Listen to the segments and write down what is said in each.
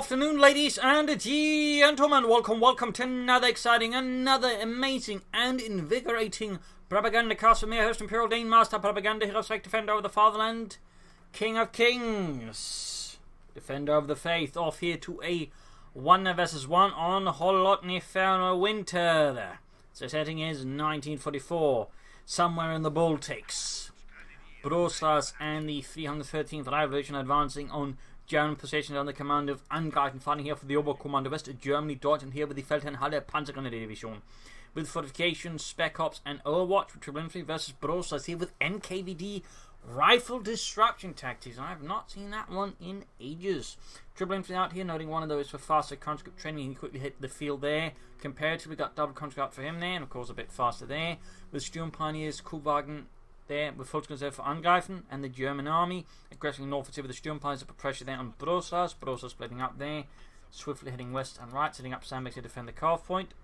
afternoon, ladies and gentlemen. Welcome to another exciting, another amazing and invigorating Propagandacast with me, host Imperial Dane, Master Propaganda, Hero Strike, Defender of the Fatherland, King of Kings, Defender of the Faith, off here to a 1 vs 1 on Kholodny Ferma winter. So setting is 1944, somewhere in the Baltics. Brosras and the 313th Light Division advancing on German positions under command of Angreifen, fighting here for the Oberkommando West Germany, Deutschland here with the Feldherrnhalle Panzergrenadier with fortifications, spec ops and overwatch with triple infantry versus Brosras here with NKVD rifle disruption tactics. I have not seen that one in ages. Triple infantry out here, noting one of those for faster conscript training. He quickly hit the field there. Comparatively, we got double conscript out for him there, and of course a bit faster there. With Sturm Pioneers, Kuhwagen there with Volksguns there for Angreifen and the German army aggressively north with the Sturm Pioneers to put pressure there on Brosras. Brosras splitting up there, swiftly heading west and right, setting up sandbags to defend the carve point.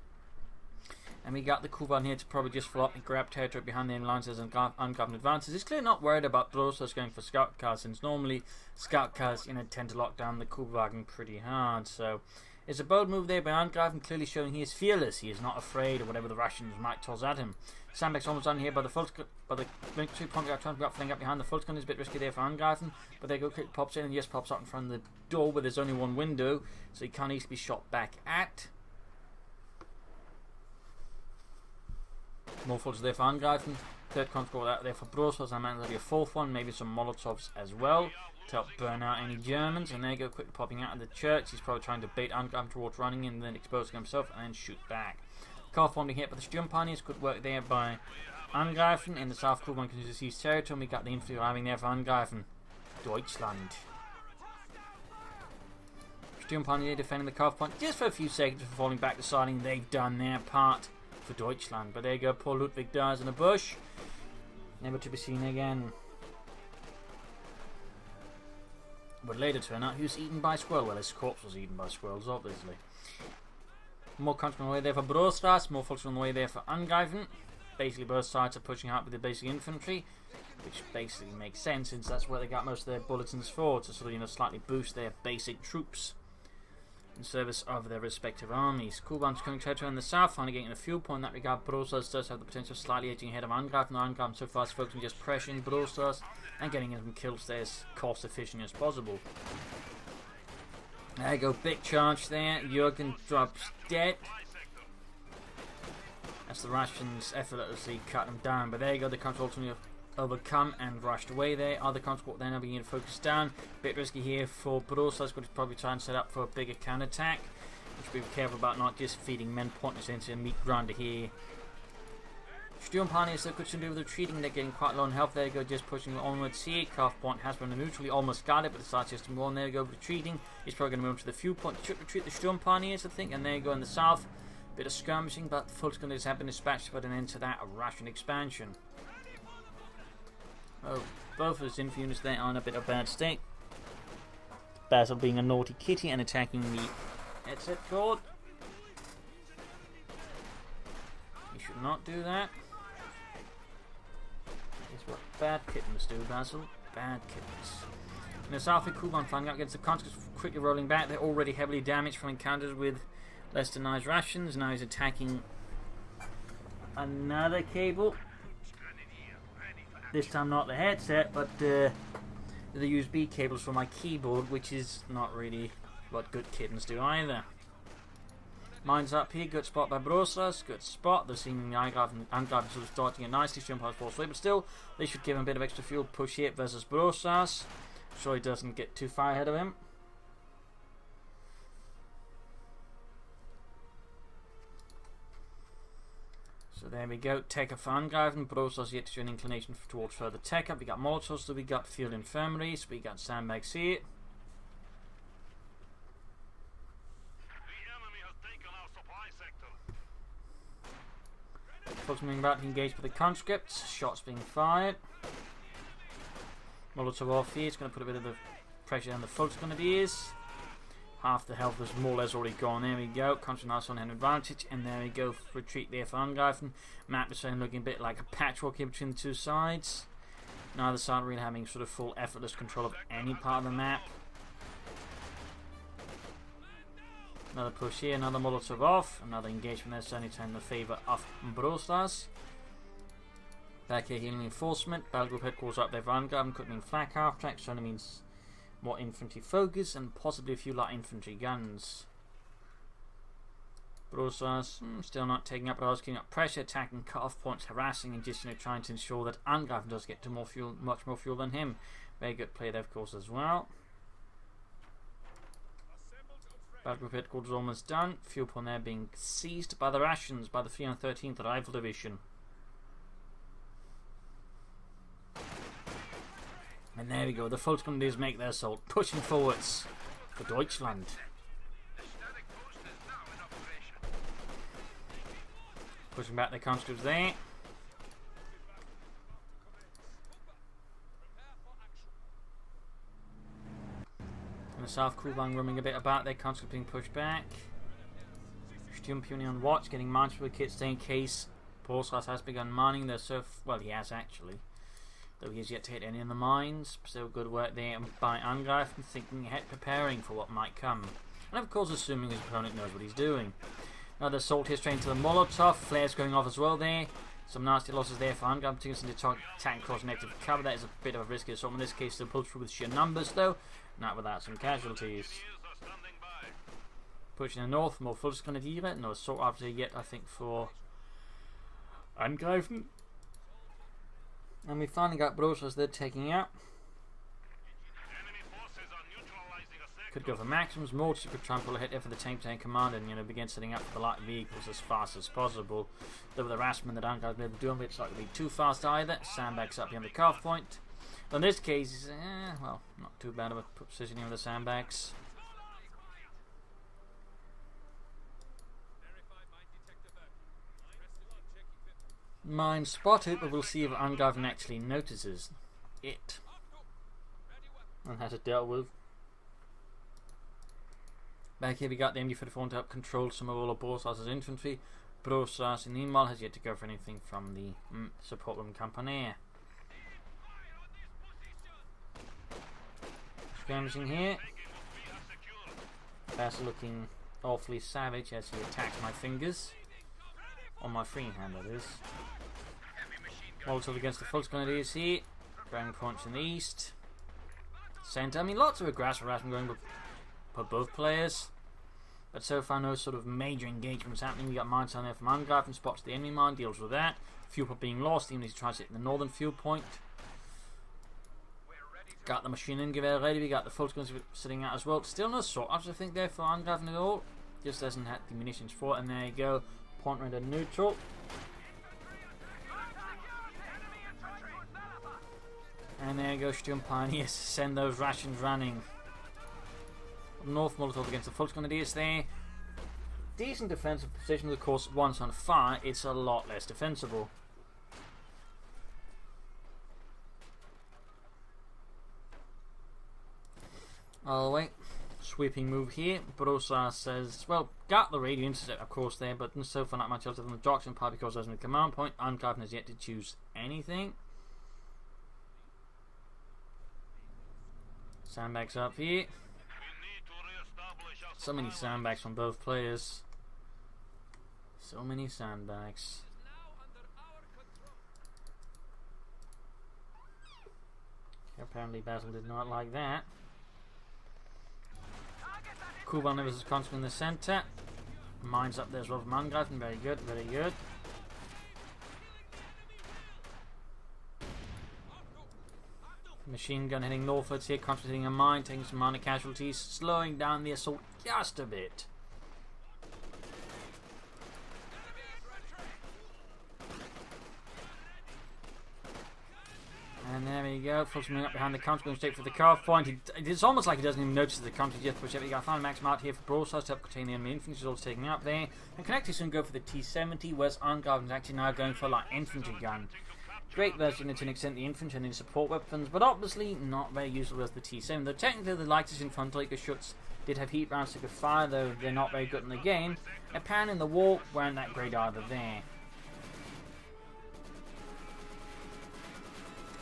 And we got the Kuhwagen here to probably just follow up and grab territory behind the lines as Angreifen advances. He's clearly not worried about Brosras going for scout cars, since normally scout cars tend to lock down the Kuhwagen pretty hard. So it's a bold move there by Angreifen, clearly showing he is fearless. He is not afraid of whatever the Russians might toss at him. Sandbags almost done here by the military point out, trying to up flank up behind the Volksgun. Is a bit risky there for Angreifen, but they go quick pops in and just pops out in front of the door where there's only one window, so he can't easily be shot back at. More Volksguns there for Angreifen. Third conscript out there for Brosras, and there'll be a fourth one, maybe some Molotovs as well to help burn out any Germans. And there you go, quickly popping out of the church. He's probably trying to bait Angreifen towards running in and then exposing himself and then shoot back. Calf bombing hit by the Sturm Pioneers, good work there by Angreifen. In the south, Kuhwagen continues to seize territory, and we got the infantry arriving there for Angreifen. Deutschland. Sturm Pioneer defending the calf point just for a few seconds before falling back, deciding they've done their part for Deutschland. But there you go, poor Ludwig dies in a bush, never to be seen again. But later turn out he was eaten by squirrel. Well, his corpse was eaten by squirrels, obviously. More country on the way there for Brosras, more folks on the way there for Angreifen. Basically both sides are pushing out with the basic infantry, which basically makes sense since that's where they got most of their bulletins for, to sort of slightly boost their basic troops in service of their respective armies. Kuhwagen's coming territory in the south, finally getting a fuel point. In that regard, Brosras does have the potential of slightly edging ahead of Angreifen. Angreifen so far is focusing just pressuring Brosras and getting him kills there as cost efficient as possible. There you go, big charge there. Jürgen drops dead as the Russians effortlessly cut him down. But there you go, the country ultimately overcome and rushed away there. Other country then are beginning to focus down. Bit risky here for Brosras, but he's probably trying to set up for a bigger counterattack, which we be careful about not just feeding men pointers into a meat grinder here. Sturm Pioneers still could do with retreating. They're getting quite low on health. There you go, just pushing onwards here. Calf point has been neutrally almost guarded, but decides just to move on. There you go, retreating. He's probably going to move to the fuel point. Should retreat the Sturm Pioneers, I think. And there you go in the south. Bit of skirmishing, but the Volksguns have been dispatched to put an end to that Russian expansion. Oh, both of his infantry units there are in a bit of bad state. Basil being a naughty kitty and attacking the headset cord. You should not do that. It's what bad kittens do, Basil. Bad kittens. In the south, Kuhwagen flying up against the conscripts, quickly rolling back. They're already heavily damaged from encounters with less than nice rations. Now he's attacking another cable. This time not the headset, but the USB cables for my keyboard, which is not really what good kittens do either. Mines up here, good spot by Brosras, good spot. They're seeing the Angreifen sort of starting it nicely, jump past force, but still they should give him a bit of extra fuel push here versus Brosras. So he doesn't get too far ahead of him. So there we go, tech up for Angreifen. Brosras yet to show an inclination towards further tech up. We got Molotovs, so we got field infirmaries, we got sandbags here. Folks moving about to engage with the conscripts, shots being fired. Molotov off here, it's going to put a bit of the pressure on the Volksgrenadiers. Half the health is more or less already gone. There we go. Country nice on hand advantage. And there we go. Retreat there for Angreifen. Map is looking a bit like a patchwork here between the two sides. Neither side really having sort of full effortless control of any part of the map. Another push here, another Molotov off, another engagement there, certainly turning in the favour of Brosras. Back here, healing enforcement. Battle group headquarters up there for Angreifen, could mean flak half track, certainly means more infantry focus and possibly a few light infantry guns. Brosras still not taking up, but I was keeping up pressure, attacking cut-off points, harassing, and just trying to ensure that Angreifen does get to more fuel, much more fuel than him. Very good play there, of course, as well. Battle group headquarters almost done. Fuel point there being seized by the rations by the 313th Rifle Division. And there we go, the Volksgrenadiers make their assault, pushing forwards for Deutschland. Pushing back their countertroops there. And the South Kuban roaming a bit about, their countertroops being pushed back. Sturmpuni on watch, getting multiple kits there in case Brosras has begun mining their surf. Well, he has actually, though he has yet to hit any of the mines. Still good work there by Angreifen, thinking ahead, preparing for what might come. And of course assuming his opponent knows what he's doing. Another assault here straight into the Molotov. Flares going off as well there. Some nasty losses there for Angreifen, taking us into attack across negative cover. That is a bit of a risky assault in this case. They'll pull through with sheer numbers though, not without some casualties. Pushing in the north, more Volksgrenadiere. No assault after yet, I think, for Angreifen. And we finally got Brosras there taking out. Could go for maxims, more to try and pull ahead there for the tank commander and begin setting up for the light vehicles as fast as possible. Though with the harassment that Angreifen been able to do, it's not going to be too fast either. Sandbags up behind the cuff point. But in this case, well, not too bad of a position here with the sandbags. Mine spotted, but we'll see if Angreifen actually notices it and has it dealt with. Back here we got the MG-34 to help control some of all of Brosras' infantry. Brosras in the meanwhile has yet to go for anything from the support room company. Skirmishing here. Bass looking awfully savage as he attacks my fingers. On my free hand, that is. Molotov against the Volksgrenadiers here. Ground points in the east. Centre. I mean, lots of aggressive harassment going for both players. But so far, no sort of major engagements happening. We got mines down there from Angreifen, spots the enemy mine, deals with that. Fuel point being lost, even as he tries to hit the northern fuel point. Got the machine gun gewehr ready. We got the Volksgrenadiers sitting out as well. Still no sort of, I think, there for Angreifen at all. Just doesn't have the munitions for it. And there you go. Point render neutral. And there you go, Sturmpioneers. Send those rations running. North Molotov against the Volksgrenadiers there. Decent defensive position, of course. Once on fire, it's a lot less defensible. All the way. Sweeping move here. Brosras says, well, got the radio intercept, of course, there, but so far not much else than the doctrine part because there's no command point. Angreifen has yet to choose anything. Sandbags up here. So many sandbags from both players. So many sandbags. Apparently Basil did not like that. Kuban is constant in the centre. Mines up there as well from Angreifen. Very good, very good. Machine gun heading northwards here, concentrating a mine, taking some minor casualties, slowing down the assault just a bit. And there we go, focusing up behind the counter, going straight for the carve point. It's almost like he doesn't even notice the counter just push it. We got final max out here for Brosras to help contain the enemy infantry, also taking out there. And Connected soon go for the T-70, whereas Angreifen is actually now going for like infantry gun. Great version to an extent the infantry and the support weapons, but obviously not very useful as the T-7. Though technically the lightest infanterie Schutz did have heat rounds that could fire, though they're not very good in the game. Apparently in the war weren't that great either there.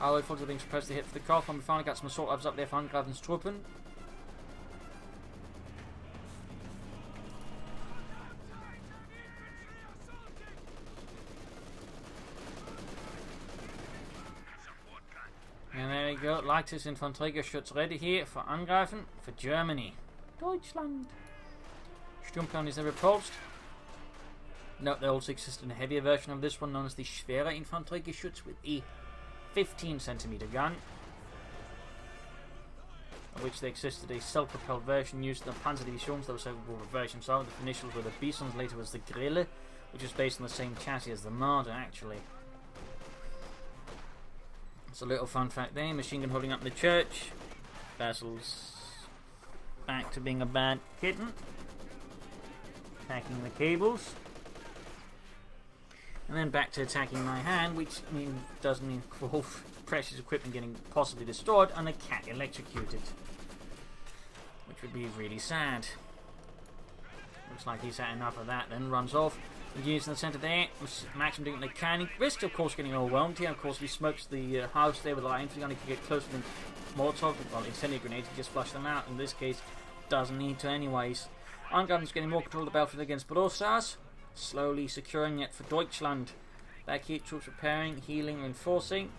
All the way forward being supposed to hit for the cough, and we finally got some assault labs up there for Angreifen's Truppen. go, leichtes Infanteriegeschütz ready here for Angreifen for Germany. Deutschland. Sturmkanonen is never repulsed. Note there also existed a heavier version of this one known as the schwere Infanteriegeschütz with a 15cm gun, of which there existed a self-propelled version used in the Panzerdivisions. There were several versions of it. The initials were the Bisons, later was the Grille, which is based on the same chassis as the Marder actually. It's a little fun fact there. Machine gun holding up the church. Basil's back to being a bad kitten. Attacking the cables. And then back to attacking my hand, which doesn't involve precious equipment getting possibly destroyed and a cat electrocuted. Which would be really sad. Looks like he's had enough of that, then runs off. Continues in the centre there. Maxim doing the canning. Risk, of course, getting overwhelmed here. Of course, he smokes the house there with light infantry gun. He can get closer than Molotov. Well, incendiary grenades, he just flush them out. In this case, doesn't need to anyways. Angreifen getting more control of the battlefield against Brosras. Slowly securing it for Deutschland. Back here, troops repairing, healing, reinforcing.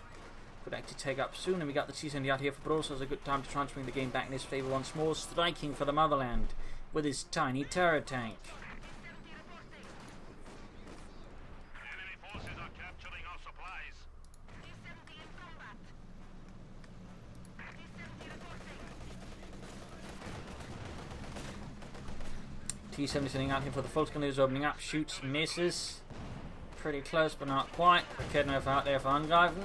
Could actually take up soon, and we got the T-70 out here for Brosras. A good time to try and swing the game back in his favour once more. Striking for the motherland with his tiny turret tank. T-70 sitting out here for the Volkskanone, opening up, shoots, misses. Pretty close, but not quite. Kholodny out there for Angreifen.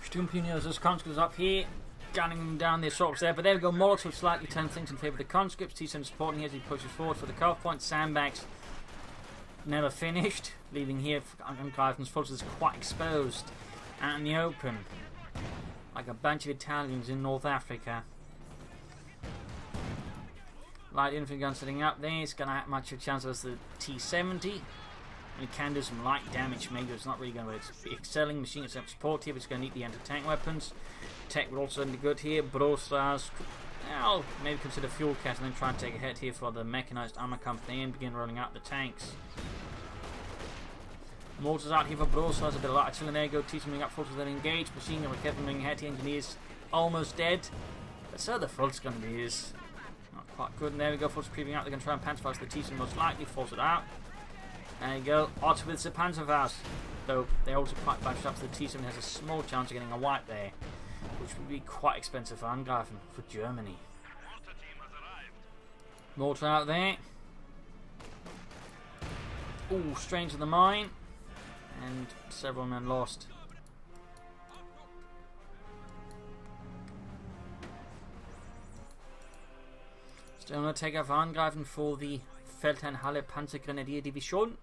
Sturmpioneers as conscripts up here, gunning them down the assaults there, but there we go. Molotov slightly turns things in favour of the conscripts. T-7 supporting here as he pushes forward for the cutoff point. Sandbags never finished, leaving here Angreifen's forces quite exposed out in the open, like a bunch of Italians in North Africa. Light infantry gun sitting up there. It's going to have much of a chance as the T-70. And it can do some light damage, maybe it's not really going to be excelling. Machine gun support here, but it's going to need the anti-tank weapons. Tech would also be good here. Brosras, well, maybe consider fuel cat and then try and take a hit here for the mechanized armor company and begin rolling out the tanks. Mortars out here for Brosras, a bit of light artillery. There you go. T-7 up forces that engage. Machine gun with Kevin moving ahead. The engineers almost dead, but so the Volkskanone not quite good. And there we go. Forces creeping out. They're going to try and panzer the T-7 most likely force it out. There you go, Otto with the Panzerfaust. Though they're also quite bunched up, so the T-7 has a small chance of getting a wipe there, which would be quite expensive for Angreifen, for Germany. Mortar out there. Ooh, strange in the mine. And several men lost. Still going to take out for Angreifen for the Feldherrnhalle Panzergrenadier Division.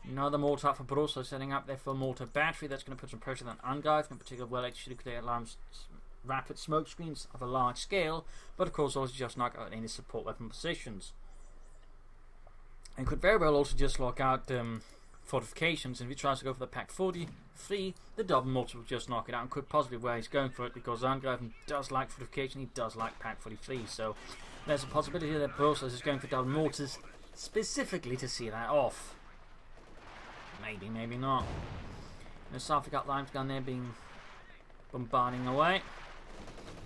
Another mortar up for Brosras, setting up there for a mortar battery. That's going to put some pressure on Angreifen, in particular well executed nuclear alarms, rapid smoke screens of a large scale, but of course also just knock out any support weapon positions. And could very well also just lock out fortifications, and if he tries to go for the Pack 43, the double mortar will just knock it out, and could possibly where he's going for it, because Angreifen does like fortification, he does like Pack 43, so there's a possibility that Brosras is going for double mortars specifically to see that off. Maybe, maybe not. The South got Limes gun there being bombarding away.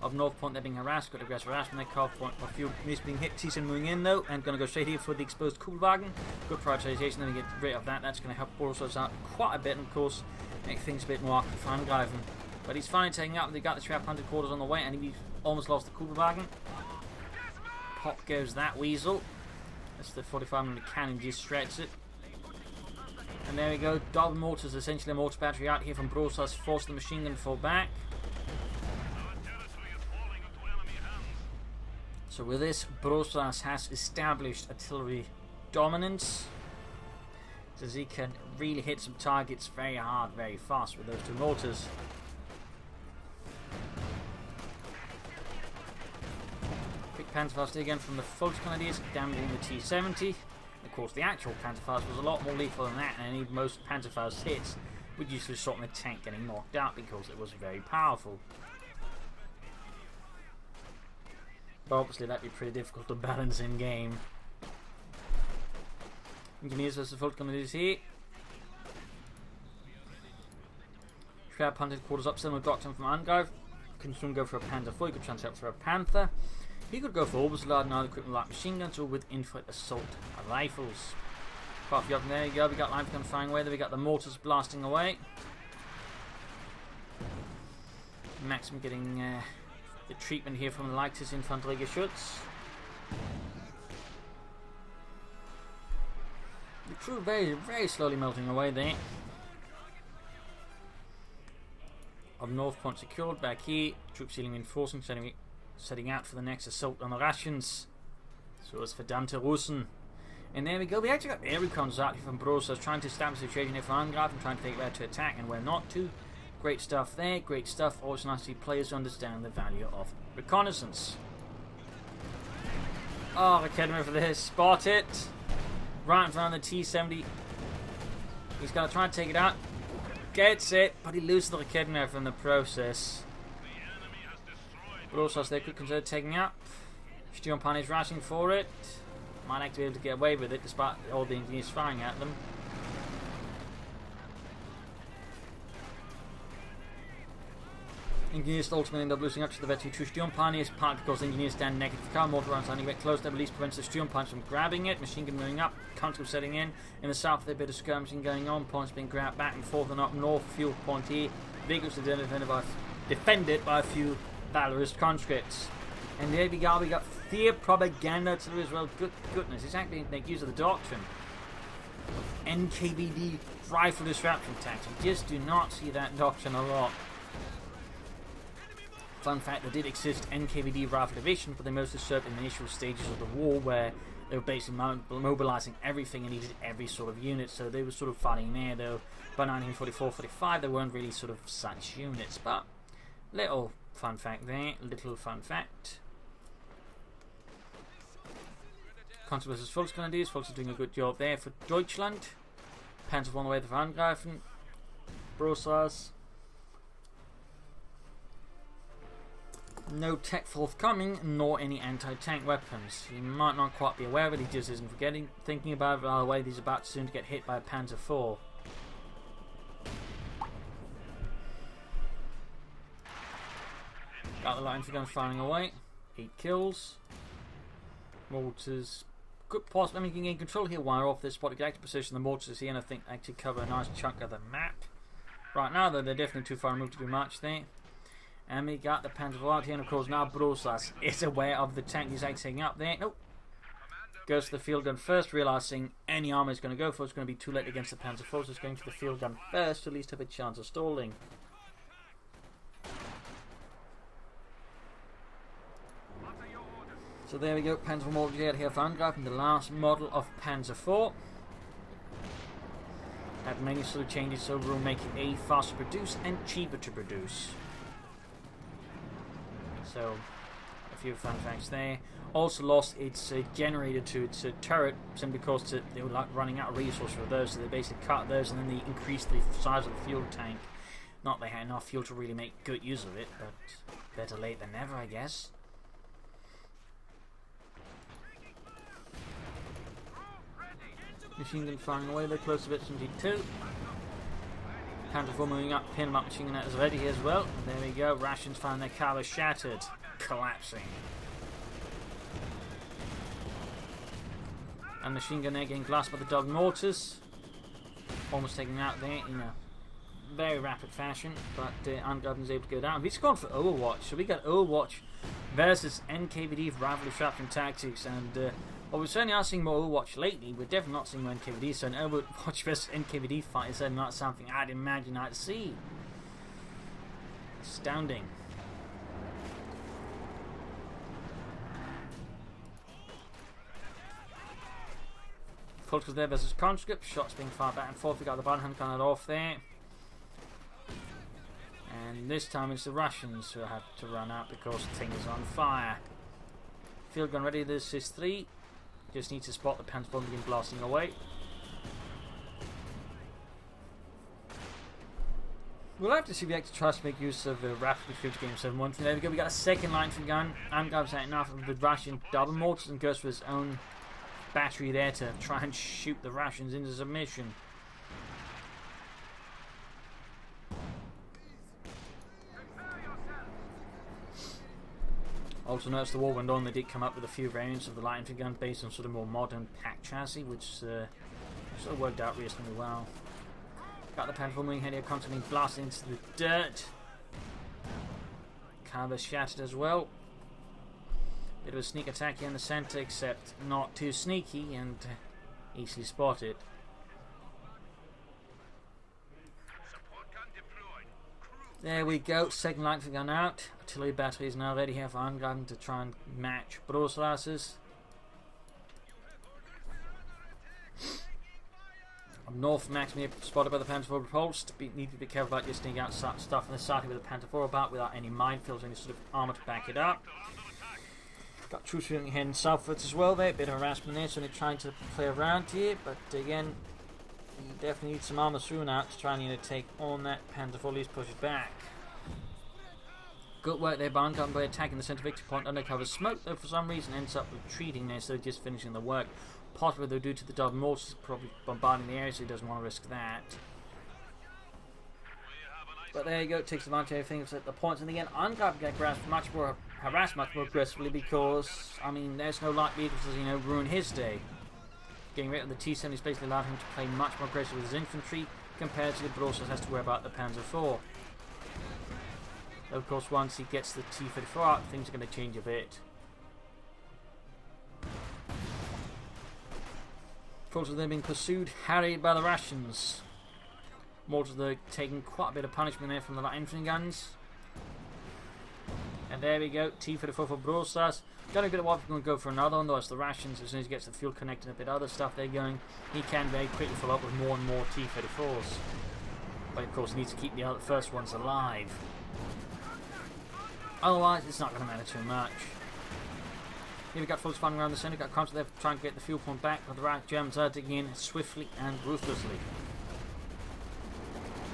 Up North Point they're being harassed, got aggressive harassment there, Carve Point, a few miss being hit, T-7 moving in though, and going to go straight here for the exposed Kugelwagen. Good prioritization, then we get rid of that, that's going to help Brosras out quite a bit, and of course make things a bit more awkward for Angreifen. But he's finally taking out, they got the 300 quarters on the way, and he almost lost the Kugelwagen. Pop goes that weasel. That's the 45mm cannon, just stretches it. And there we go, double mortars, essentially a mortar battery out here from Brosras, force the machine gun to fall back. So with this, Brosras has established artillery dominance, so he can really hit some targets very hard, very fast with those two mortars. Quick Panzerfaust again from the Volkskanone, damaging the T-70. Of course, the actual Panzerfaust was a lot more lethal than that, and most Panzerfaust hits would usually result in the tank getting knocked out because it was very powerful. But obviously that'd be pretty difficult to balance in game. Engineers versus Volkskandidates here. Schwer punted quarters up, similar doctrine from Angreifen. Can soon go for a Panzer IV, you could transfer for a Panther. He could go for Oberslad and other equipment like machine guns or with infrared assault rifles. Quite a few of them, there you go, we got line gun firing away, there we got the mortars blasting away. Maximum getting the treatment here from the Leichtes Infanteriegeschütz. The crew very slowly melting away there. Up north, point secured. Back here, troops healing reinforcing, setting out for the next assault on the Russians. So it's verdammte Russen. And there we go. We actually got air recons out here from Brosras trying to establish the situation here for Angreifen, trying to figure out where to attack and where not to. Great stuff there. Great stuff. Always nice to see players understand the value of reconnaissance. Oh, Academy for this. Spot it. Right in front of the T-70. He's going to try and take it out. Gets it, but he loses the Academy in the process. Brosras they could consider taking up. Sturmpanzer is rushing for it. Might actually be able to get away with it despite all the engineers firing at them. Engineers ultimately end up losing up to the VT2 Sturmpanzer, partly because the engineers stand negative cover. Mortar rounds landing a bit close, that at least prevents the Sturmpanzer from grabbing it. Machine gun moving up, counter setting in. In the south, there's a bit of skirmishing going on. Points being grabbed back and forth and up north. Fuel point here. Vehicles are defended by a few valorous conscripts. And there we go, we got 4 propaganda artillery as well. Goodness, it's actually make use of the doctrine. NKVD rifle disruption tactics. You just do not see that doctrine a lot. Fun fact, there did exist NKVD rifle division, but they mostly served in the initial stages of the war where they were basically mobilizing everything and needed every sort of unit, so they were sort of fighting there though. By 1944-45 they weren't really sort of such units, but little fun fact there, little fun fact. Consul versus Volkskandidates. Volks is doing a good job there for Deutschland. Panzer on the way to Angreifen. Brosras. No tech forthcoming, nor any anti-tank weapons. He might not quite be aware of it, he just isn't thinking about it. By the way, he's about soon to get hit by a Panzer IV. Got the line for gun firing away. 8 kills. Mortars. Good possible. I mean, you can gain control here, wire off this spot, exact position. The mortars here, and I think actually cover a nice chunk of the map. Right now, though, they're definitely too far removed to do much there. And we got the Panzer IV here, and of course now Brosras is aware of the tank he's taking up there. Nope. Goes to the field gun first, realizing any armor is going to go for it's going to be too late against the Panzer IV, so it's going for the field gun first to at least have a chance of stalling. So there we go, Panzer IV model here for Angreifen, the last model of Panzer IV. Had many sort of changes overall, making it faster to produce and cheaper to produce. So, a few fun facts there. Also lost its generator to its turret, simply because they were like running out of resources for those, so they basically cut those and then they increased the size of the fuel tank. Not they had enough fuel to really make good use of it, but better late than never, I guess. Machine gun firing away, they're close to bit 72. Panzer IV moving up, pin up, machine gun is ready as well. There we go, rations find their cover shattered, collapsing. And machine gun there getting glassed by the dog mortars. Almost taking out there in a very rapid fashion, but Angreifen is able to go down. He's gone for Overwatch, so we got Overwatch versus NKVD rifle disruption tactics, and well, we certainly are seeing more Overwatch lately. We're definitely not seeing more NKVD, so an Overwatch versus NKVD fight is certainly not something I'd imagine I'd see. Astounding. Volks there versus conscript. Shots being fired back and forth. We got the button hand cannon off there. And this time it's the Russians who have to run out because the thing is on fire. Field gun ready. This is 3. Just need to spot the Panzer IV begin blasting away. We'll have to see if we actually try to make use of rapidly filled game 7-1. There we go, we got a second line for gun. Angreifen setting off with the Russian double mortars and goes for his own battery there to try and shoot the Russians into submission. Also notice the war went on, they did come up with a few variants of the light infantry gun based on sort of more modern pack chassis, which sort of worked out reasonably well. Got the Panzer IV moving head here, constantly blasting into the dirt. Cover shattered as well. Bit of a sneak attack here in the centre, except not too sneaky and easily spotted. There we go, second light for gun out. Artillery battery is now ready here for Angreifen to try and match Brosras. Up north, Max may be spotted by the Panzer IV repulsed. Need to be careful about just sneaking out stuff on the side with the Panzer IV about without any minefields or any sort of armour to back it up. Got troops heading southwards as well there, bit of harassment there, so they're trying to play around here, but again, you definitely need some armour thrown out to try and take on that Panzer IV, at least push it back. Good work there by Angreifen by attacking the centre victory point under cover smoke, though for some reason ends up retreating there, so just finishing the work. Possibly though due to the double mortars probably bombarding the area, so he doesn't want to risk that. But there you go, it takes advantage of everything at the points, and again Angreifen get harassed much more aggressively because, I mean, there's no light vehicles to, ruin his day. Getting rid of the T-70 has basically allowed him to play much more aggressive with his infantry compared to the Brosras has to worry about the Panzer IV. Of course, once he gets the T-34 out, things are going to change a bit. Forces they're being pursued, harried by the Russians. Mortars are taking quite a bit of punishment there from the light infantry guns. And there we go, T-34 for Brosras. Got a bit of what we're going to go for another one, though it's the Russians. As soon as he gets the fuel connected and a bit of other stuff they're going, he can very quickly follow up with more and more T-34s. But of course he needs to keep the other first ones alive. Otherwise it's not going to matter too much. Here we got folks fighting around the centre, got constant there trying to get the fuel point back, but the Germans are digging in swiftly and ruthlessly.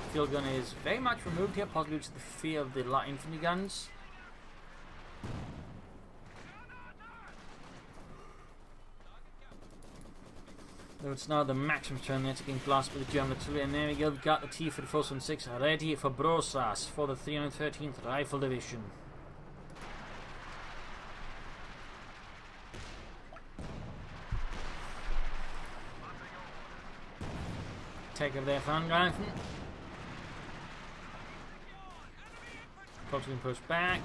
The field gun is very much removed here, possibly due to the fear of the light infantry guns. Though it's now the Maxim's turn there to getting blasted with the German artillery, and there we go, we've got the T-34-6 ready for Brosras for the 313th Rifle Division. Take over there for Angreifen. Constantly push back.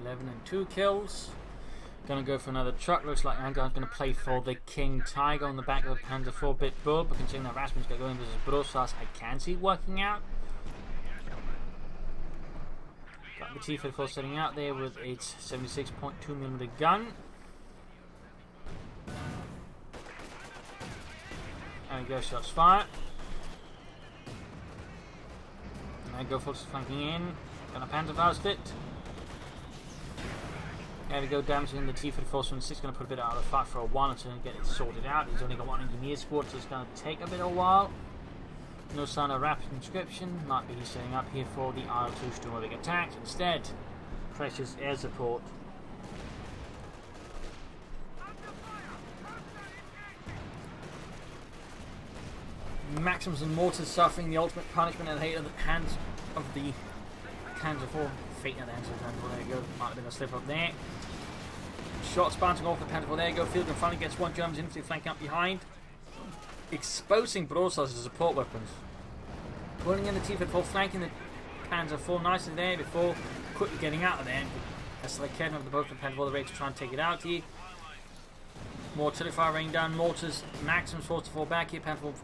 11 and 2 kills. Gonna go for another truck. Looks like Angreifen's gonna play for the King Tiger on the back of the Panzer IV bit bull, but considering that Rasmussen's got going versus Brosras, I can see it working out. Got the T-34 setting out there with its 76.2mm gun. There we go, shots fired. And there go, folks, flanking in. Gonna Panzerfaust it. There we go, damaging the T-34-6. Gonna put a bit out of the fight for a while until get it sorted out. He's only got one engineer squad, so it's gonna take a bit of a while. No sign of rapid conscription. Might be he's setting up here for the IL-2 Sturmovik attack. Instead, precious air support. Maxims and mortars suffering the ultimate punishment at the hands of the Panzer IV. Fate at the hands of the Panzer IV. There you go. Might have been a slip up there. Shots bouncing off the Panzer IV. There you go. Field gun finally gets one German's infantry flanking up behind, exposing Brosras as support weapons. Pulling in the T-34, flanking the Panzer IV nicely there before quickly getting out of there. That's like Ken of the both the Panzer IV, the ready to try and take it out here. More artillery fire raining down. Mortars. Maxims forced to fall back here. Panzer IV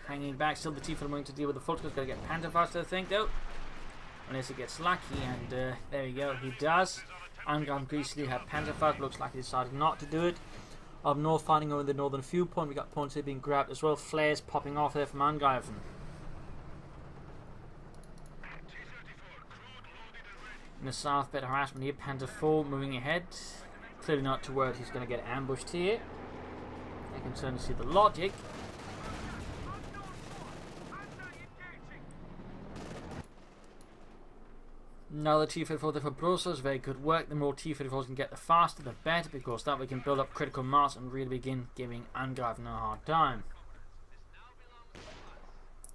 hanging back. Still the T-34 willing to deal with the Fulton's going to get Panzerfaust, I think, though. Unless he gets lucky, and there we go, he does. Angreifen greasily had Panzerfaust, looks like he decided not to do it. Up north, fighting over the northern fuel point, we got points here being grabbed as well. Flares popping off there from Angreifen. In the south, better harassment here. Panzer IV moving ahead. Clearly not too worried he's going to get ambushed here. I can certainly see the logic. Now the T-34 there for Brosras, very good work. The more T-34s can get, the faster the better, because that we can build up critical mass and really begin giving Angreifen a hard time.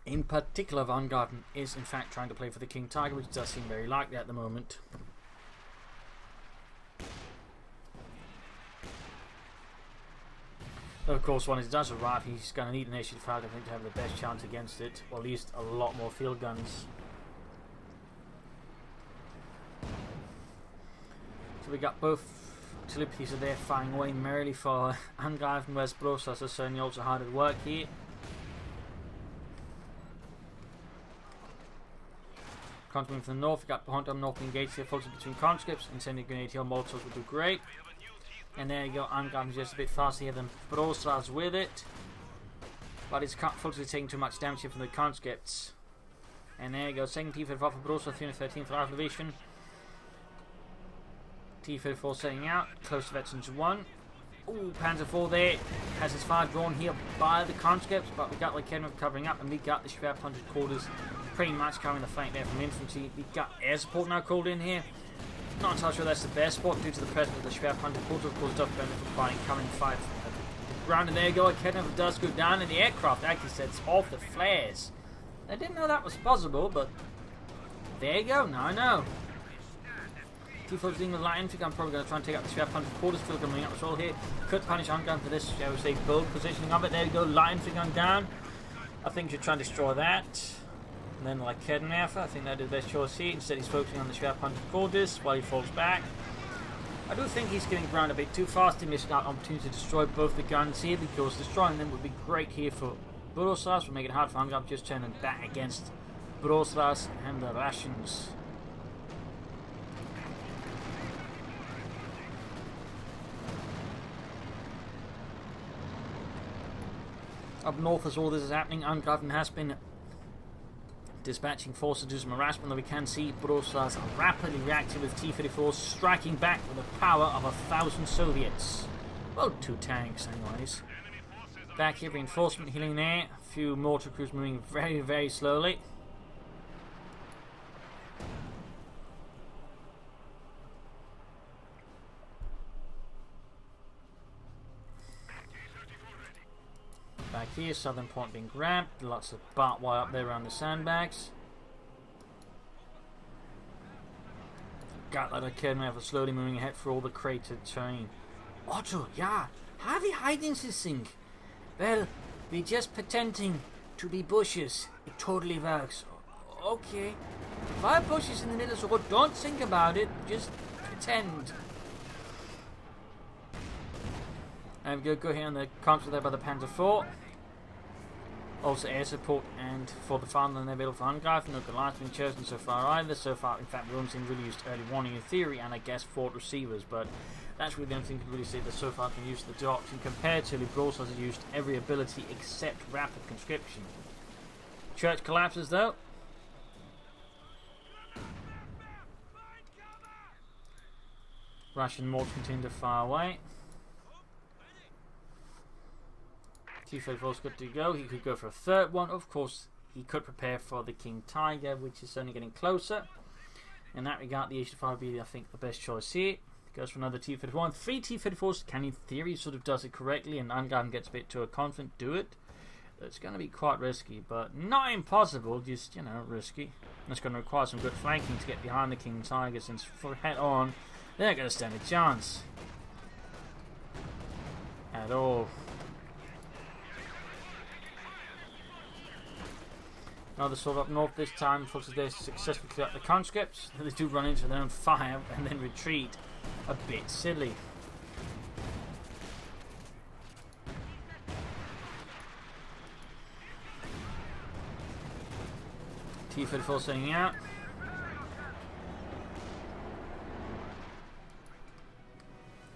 In particular, Angreifen is in fact trying to play for the King Tiger, which does seem very likely at the moment. Of course, when it does arrive, he's going to need an H-5, I think, to have the best chance against it, or at least a lot more field guns. So we got both artillery pieces there firing away merrily for Angreifen, whereas Brosras is certainly also hard at work here. Coming from the north, we got behind them north engaged here, focusing between conscripts, and sending grenade here, Molotovs would do great. And there you go, Angreifen just a bit faster here than Brosras with it. But it's fully taking too much damage here from the conscripts. And there you go, second T-34 for Brosras, 313th Rifle Division. T-34 setting out, close to Veterans 1. Ooh, Panzer IV there, has his fire drawn here by the conscripts, but we got Kholodny covering up, and we got the Schwerpunter quarters pretty much covering the flank there from infantry. We got air support now called in here. Not entirely sure that's the best spot due to the presence of the Schwerpunter quarters, of course, does benefit from incoming fire from the ground. And there you go, Kholodny does go down, and the aircraft actually sets off the flares. I didn't know that was possible, but there you go, now I know. T-4's dealing with light infantry. I'm probably going to try and take out the Schwerpunter quarters. Field coming up as well here. Could punish Angreifen for this, shall we say, bold positioning of it. There you go, light infantry going down. I think you should try and destroy that. And then like Kholodny, I think that is the best choice here. Instead he's focusing on the Schwerpunter quarters while he falls back. I do think he's getting ground a bit too fast. He missed out on opportunity to destroy both the guns here, because destroying them would be great here for Brosras. Would make it hard for Angreifen just turning back against Brosras and the Russians. Up north as all this is happening, Angreifen has been dispatching forces to do some harassment, though we can see Brosras rapidly reacting with T-34, striking back with the power of 1,000 Soviets. Well, 2 tanks anyways. Back here, reinforcement healing there. A few mortar crews moving very, very slowly. Back here, southern point being grabbed. Lots of barbed wire up there around the sandbags. Got that Kholodny slowly moving ahead for all the cratered terrain. Otto, yeah, how we hiding this thing? Well, we're just pretending to be bushes. It totally works. Okay. 5 bushes in the middle, so don't think about it. Just pretend. And we're going to go here on the console there by the Panzer IV. Also air support and for the fatherland available for Angreifen. No Goliath been chosen so far either. So far, in fact, we've only seen really used early warning in theory, and I guess fort receivers, but that's really the only thing you can really say that so far can use the doctrine. Compared to Brosras has used every ability except rapid conscription. Church collapses though. Russian mortars continue to fire away. T-34's good to go. He could go for a third one. Of course, he could prepare for the King Tiger, which is only getting closer. In that regard, the H-5 would be, I think, the best choice here. Goes for another T-34. 3 T-34s can, in theory, sort of does it correctly, and Angreifen gets a bit too confident, do it. It's going to be quite risky, but not impossible, just, you know, risky. And it's going to require some good flanking to get behind the King Tiger, since for head on, they're not going to stand a chance. At all. Another sort up north this time, forces they successfully clear up the conscripts. They do run into their own fire and then retreat. A bit silly. T-34 setting out.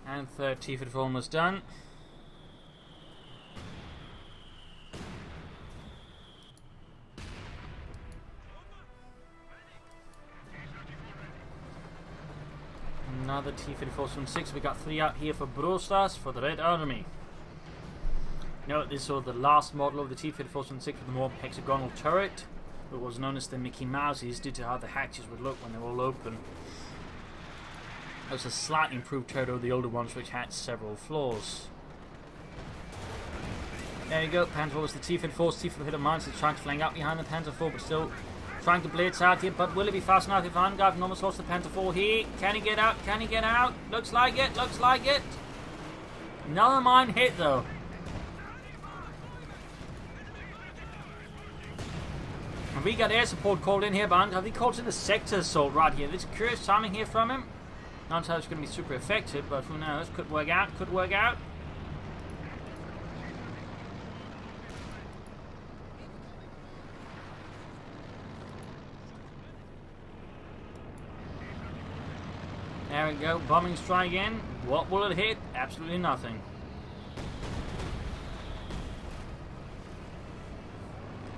And third T-34 almost done. another T-3476. We got 3 out here for Brosras for the Red Army. Note this was the last model of the T-3476 with the more hexagonal turret. It was known as the Mickey Mouses due to how the hatches would look when they were all open. It was a slightly improved turret over the older ones, which had several flaws. There you go, Panther 4 was the T-54. T-54 hit a mine, so it's trying to flank up behind the Panther 4, but still trying to blitz out here. But will it be fast enough if Angreifen almost lost the Panther 4 here? Can he get out? Can he get out? Looks like it, looks like it. Another mine hit though. And we got air support called in here, but have he called in a sector assault right here? This curious timing here from him. Not how it's going to be super effective, but who knows? Could work out, could work out. There we go, bombing strike in. What will it hit? Absolutely nothing.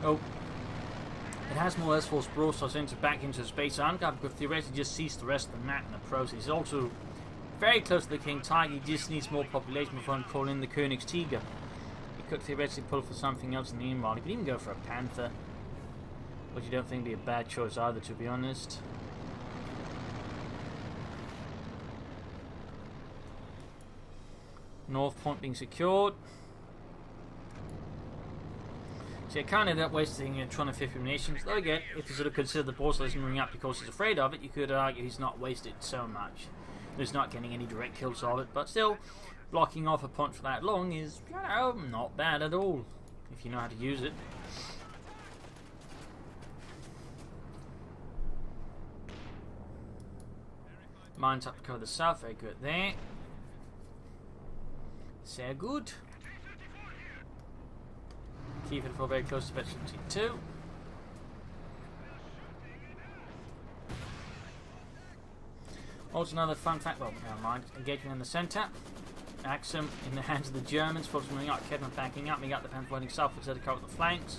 Oh. It has more or less forced Brosras back into space. Angreifen could theoretically just seize the rest of the map in the process. He's also very close to the King Tiger. He just needs more population before he can call in the Kholodny Ferma. He could theoretically pull for something else in the meanwhile. He could even go for a Panther, which you don't think would be a bad choice either, to be honest. North point being secured. So you can't end up wasting 250 munitions. Though again, if you sort of consider the Brosras isn't moving up because he's afraid of it, you could argue he's not wasted so much. He's not getting any direct kills of it, but still, blocking off a point for that long is, you know, not bad at all, if you know how to use it. Mines up to cover the south, very good there. Sehr good. Keep it for very close to Specialty 2. Also another fun fact, well, never mind, engagement in the centre. Axum in the hands of the Germans, focusing on out, Kedman backing up, we got the Panther pointing south to cover the flanks.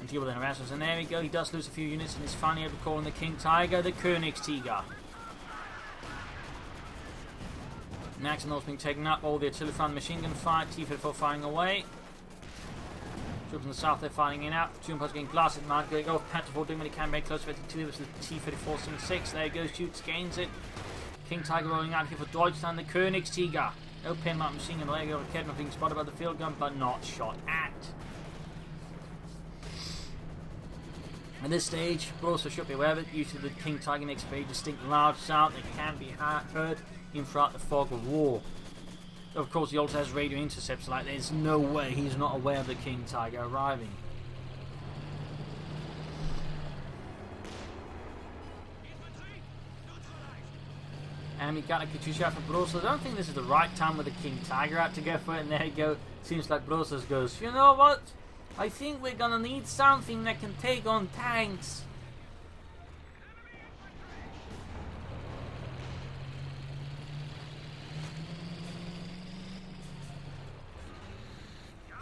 And deal with the harassers, and there we go, he does lose a few units and is finally able to call in the King Tiger, the Kholodny Ferma. Maximals being taken up, all the artillery front machine gun fire, T-54 firing away. Troops in the south, they're firing in out. Two pods getting blasted. Mark going go. Panther 4 doing what he can, very close to 52. This is the T-3476. There he goes, shoots, gains it. King Tiger rolling out here for Deutschland, the Kholodny Ferma. No pinmark machine gun, there you go. Kedman being spotted by the field gun, but not shot at. At this stage, Brosras should be aware of it. Usually the King Tiger makes a very distinct loud sound that can be heard in throughout the fog of war. Of course, he also has radio intercepts, like there's no way he's not aware of the King Tiger arriving. And we got a Katyusha for Brosras. I don't think this is the right time with the King Tiger out to go for it, and there you go. Seems like Brosras goes, you know what? I think we're gonna need something that can take on tanks.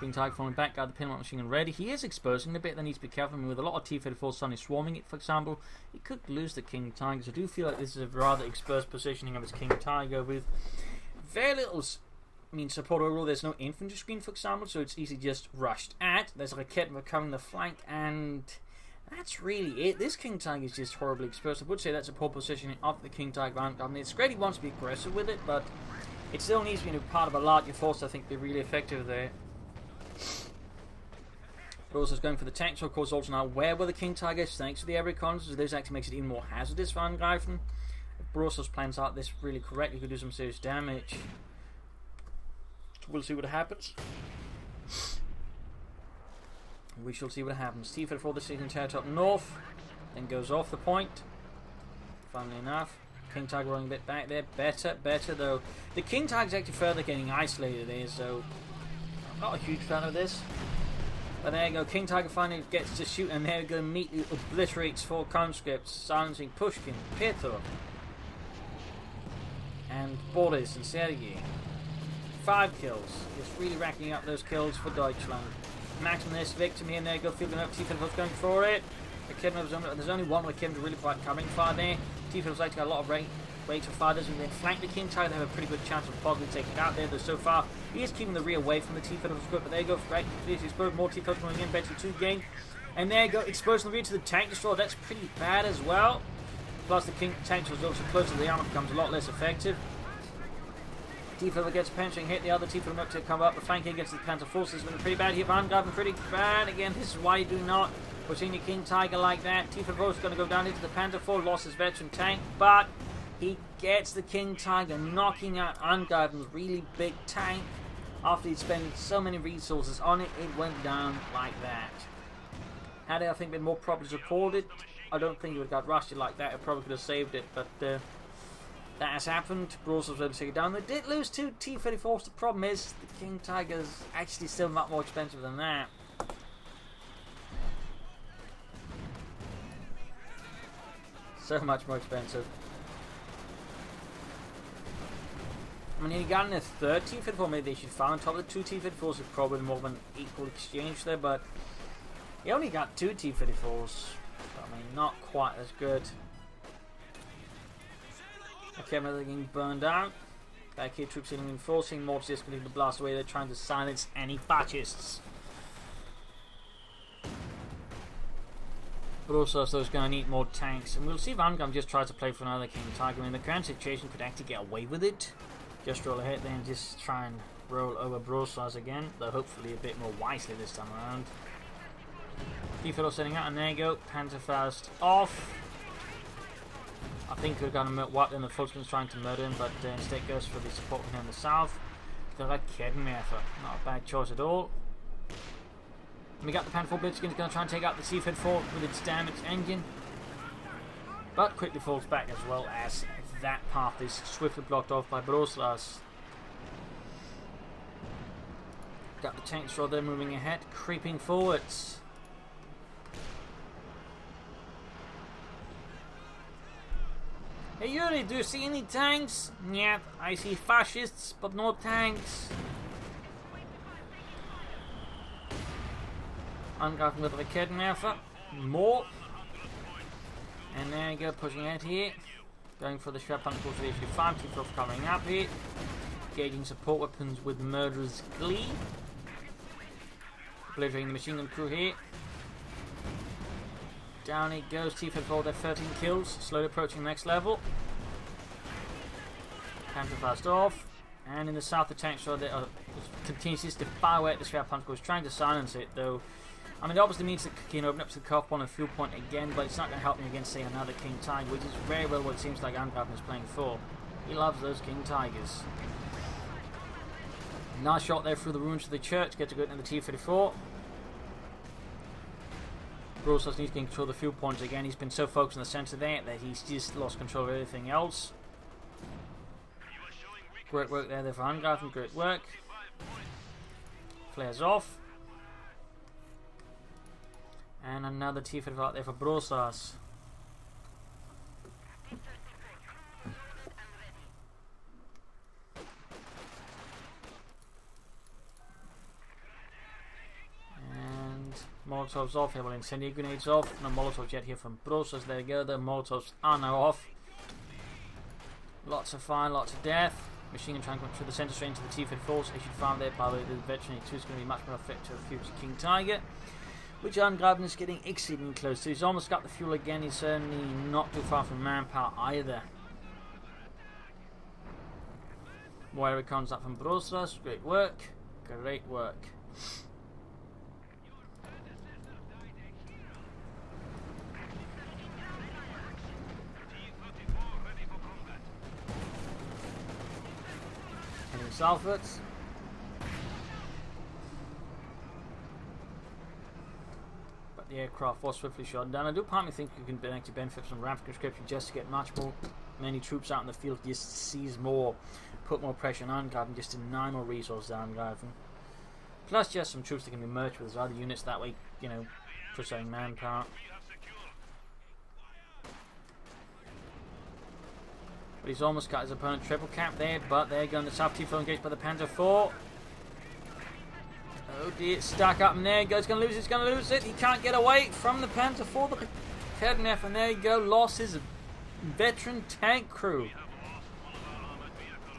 King Tiger falling back, got the pinlock machine gun ready. He is exposing the bit that needs to be careful. I mean, with a lot of T-34 suddenly swarming it, for example, he could lose the King Tiger. So I do feel like this is a rather exposed positioning of his King Tiger with very little support overall. There's no infantry screen, for example, so it's easy just rushed at. There's like a Kedman covering the flank, and that's really it. This King Tiger is just horribly exposed. I would say that's a poor positioning of the King Tiger. I mean, it's great he wants to be aggressive with it, but it still needs to be part of a larger force, I think, to be really effective there. Brosras going for the tanks, so of course also now aware where the King Tiger is thanks to the air reconnaissance, so this actually makes it even more hazardous for Angreifen. If Brosras plans out this really correctly, he could do some serious damage. We'll see what happens. We shall see what happens. T-34 this season tears up north, then goes off the point. Funnily enough, King Tiger rolling a bit back there. Better though. The King Tiger's actually further getting isolated there, so I'm not a huge fan of this. But there you go, King Tiger finally gets to shoot, and there you go, immediately obliterates 4 conscripts, silencing Pushkin, Petrov, and Boris and Sergei. 5 kills, just really racking up those kills for Deutschland. Maximum this victim here, and there you go, fielding up, T-54's going for it. There's only one with Kedman really quite coming far there. T-54's actually got a lot of range. Wait for fire doesn't then flank the King Tiger. They have a pretty good chance of possibly taking it out there, though so far he is keeping the rear away from the T-Federals group. But there you go, right, exposed, more T-Federals going in, better 2 gain. And there you go, exposing the rear to the tank destroyer. That's pretty bad as well. Plus the King tank destroyer also closer to the armor, becomes a lot less effective. T-Federal gets a pension hit, the other T-Federal to come up. The flanking against the Panzer forces been a pretty bad hit. Angreifen pretty bad. Again, this is why you do not pushing the King Tiger like that. T-Federal is going to go down into the Panzer 4, lost his veteran tank, but he gets the King Tiger, knocking out Angreifen's really big tank. After he'd spent so many resources on it, it went down like that. Had it, I think, been more properly supported, I don't think it would have got rushed like that. It probably could have saved it, but that has happened. Brosras was able to take it down. They did lose 2 T-34s. The problem is the King Tiger's actually still not more expensive than that. So much more expensive. I mean, he got in a 3rd T-54, maybe they should fire on top of the 2 T-54s. It's probably more of an equal exchange there, but he only got 2 T-54s. I mean, not quite as good. Okay, they're getting burned out. Back here, troops in reinforcing. Mortars just continue to blast away. They're trying to silence any fascists. But also, so it's going to need more tanks. And we'll see if Angreifen just tries to play for another King Tiger. I mean, the current situation could actually get away with it. Just roll ahead there and just try and roll over Brosras again. Though hopefully a bit more wisely this time around. T-Federal setting out, and there you go. Panzerfaust off. I think we're going to wipe in the Volksman's trying to murder him, but instead goes for the support from him in the south. The Raketenwerfer. Not a bad choice at all. And we got the Panzer 4 Blitzkrieg going to try and take out the T-Fed 4 with its damaged engine. But quickly falls back as well as that path is swiftly blocked off by Brosras. Got the tank destroyer there moving ahead, creeping forwards. Hey Yuri, do you see any tanks? Yeah, I see fascists, but no tanks. Angreifen with the Raketenwerfer. More. And there you go, pushing ahead here. Going for the Schwerpanzer force of HQ5, T-Federal coming up here. Engaging support weapons with murderous glee. Obliterating the machine gun crew here. Down it goes, T-Fed 4, 13 kills, slowly approaching the next level. Panzerfaust off. And in the south, the tank destroyer continues to fire away at the Schwerpanzer, is trying to silence it, though. I mean, it obviously means that you can open up to the cuff point and fuel point again, but it's not going to help me against, say, another King Tiger, which is very well what it seems like Angreifen is playing for. He loves those King Tigers. Nice shot there through the ruins of the church, get to go into the T-34. Brosras needs to control the fuel points again. He's been so focused on the center there that he's just lost control of everything else. Great work there for Angreifen, great work. Flares off. And another T-Fed out there for Brosras. And Molotovs off here, well, incendiary grenades off. No Molotovs yet here from Brosras. There you go, the Molotovs are now off. Lots of fire, lots of death. Machine gun trying to control the center straight into the T-Fed force. Issued farm there, by the way, the veteran 2 is going to be much more effective for future King Tiger. Which Angreifen is getting exceedingly close to. He's almost got the fuel again. He's certainly not too far from manpower either. More area comes up from Brosras. Great work. Great work. Heading southwards. The aircraft was swiftly shot down. I do partly think you can actually benefit from ramp conscription just to get many troops out in the field, just seize more, put more pressure on Angreifen, just deny more resources to Angreifen. Plus just some troops that can be merged with his other units, that way, you know, preserving manpower. But he's almost got his opponent triple cap there, but they're going to South T-Federal engaged by the Panzer 4. Oh dear, stuck up in there. He's going to lose it, he's going to lose it. He can't get away from the Panzer 4. The Raketenwerfer, and there you go, lost his veteran tank crew.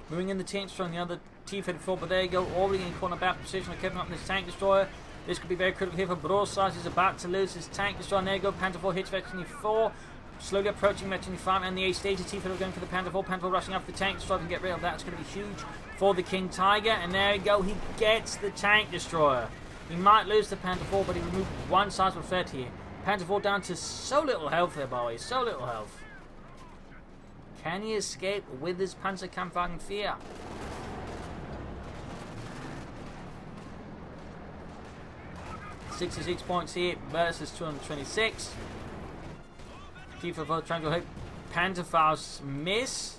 Moving in the tank destroyer on the other T-34, but there you go, already in corner back position, keeping up this tank destroyer. This could be very critical here for Brosras. He's about to lose his tank destroyer. There you go, Panther 4 hits Veteran 4. Slowly approaching Veteran 5 and the A stage. T-34 going for the Panther 4. Panther 4 rushing up the tank destroyer and get rid of that. It's going to be huge for the King Tiger. And there you go, he gets the tank destroyer. He might lose the Panther 4, but he removed one sizable threat here. Panther 4 down to so little health there, boys. So little health. Can he escape with his Panzerkampfwagen 4? $66 points here versus 226. T-34 trying to hit Panther 4's miss.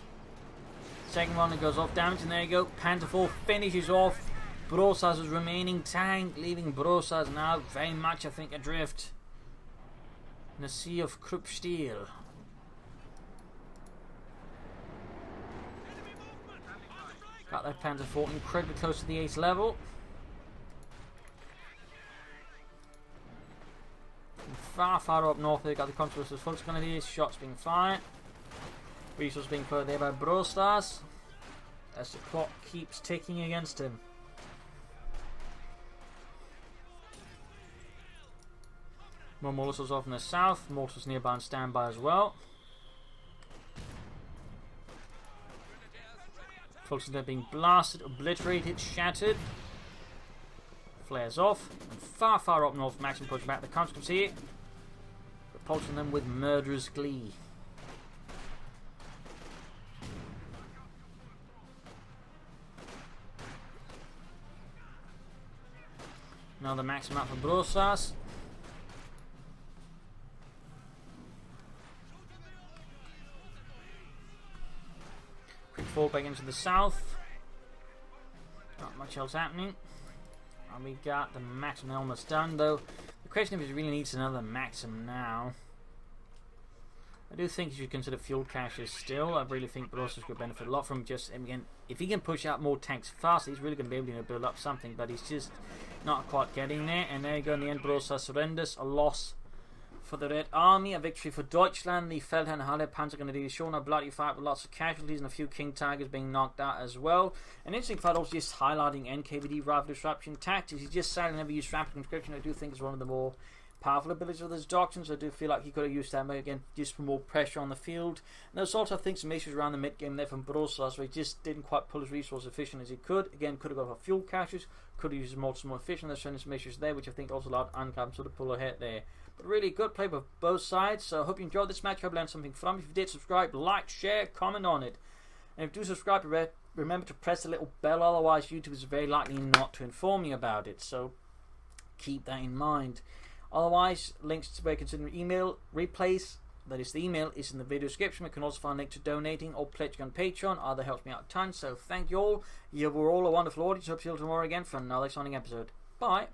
Second one that goes off damage, and there you go. Panther 4 finishes off Brosras' remaining tank, leaving Brosras now very much, I think, adrift in a sea of Krupp steel. Got that Panther 4 incredibly close to the 8th level. And far up north, they got the controversial Fulton Grenadiers. Shots being fired. Resources being put there by Brosras as the clock keeps ticking against him. More Molotovs off in the south. Molotovs nearby on standby as well. Fulton are being blasted, obliterated, shattered. Flares off. And far up north, Maxim push back the conscripts here. Repulsing them with murderous glee. Another Maxim out for Brosras. Quick fall back into the south. Not much else happening. And we got the Maxim almost done, though. The question if he really needs another Maxim now. I do think you should consider fuel caches still. I really think Brosras could benefit a lot from just, again, if he can push out more tanks fast, he's really going to be able to build up something, but he's just not quite getting there. And there you go, in the end, Brosras surrenders. A loss for the Red Army, a victory for Deutschland. The Feldherrn Halle Panzer Grenadiers shown a bloody fight with lots of casualties and a few King Tigers being knocked out as well. An interesting fight also just highlighting NKVD rival disruption tactics. He's just sadly never used rapid conscription. I do think is one of the more powerful abilities of this doctrine, so I do feel like he could have used that again just for more pressure on the field. And there's also, I think, some issues around the mid game there from Brosras where he just didn't quite pull his resource efficient as he could. Again, could have got for fuel caches, could have used his mortars more efficient. There's some issues there, which I think also allowed Angreifen sort of pull ahead there. But really good play with both sides, so I hope you enjoyed this match. I hope you learned something from it. If you did, subscribe, like, share, comment on it. And if you do subscribe, remember to press the little bell, otherwise YouTube is very likely not to inform you about it, so keep that in mind. Otherwise, links to where you consider email replays, that is the email, is in the video description. You can also find a link to donating or pledging on Patreon. Either helps me out a ton, so thank you all. You were all a wonderful audience. Hope to see you tomorrow again for another exciting episode. Bye.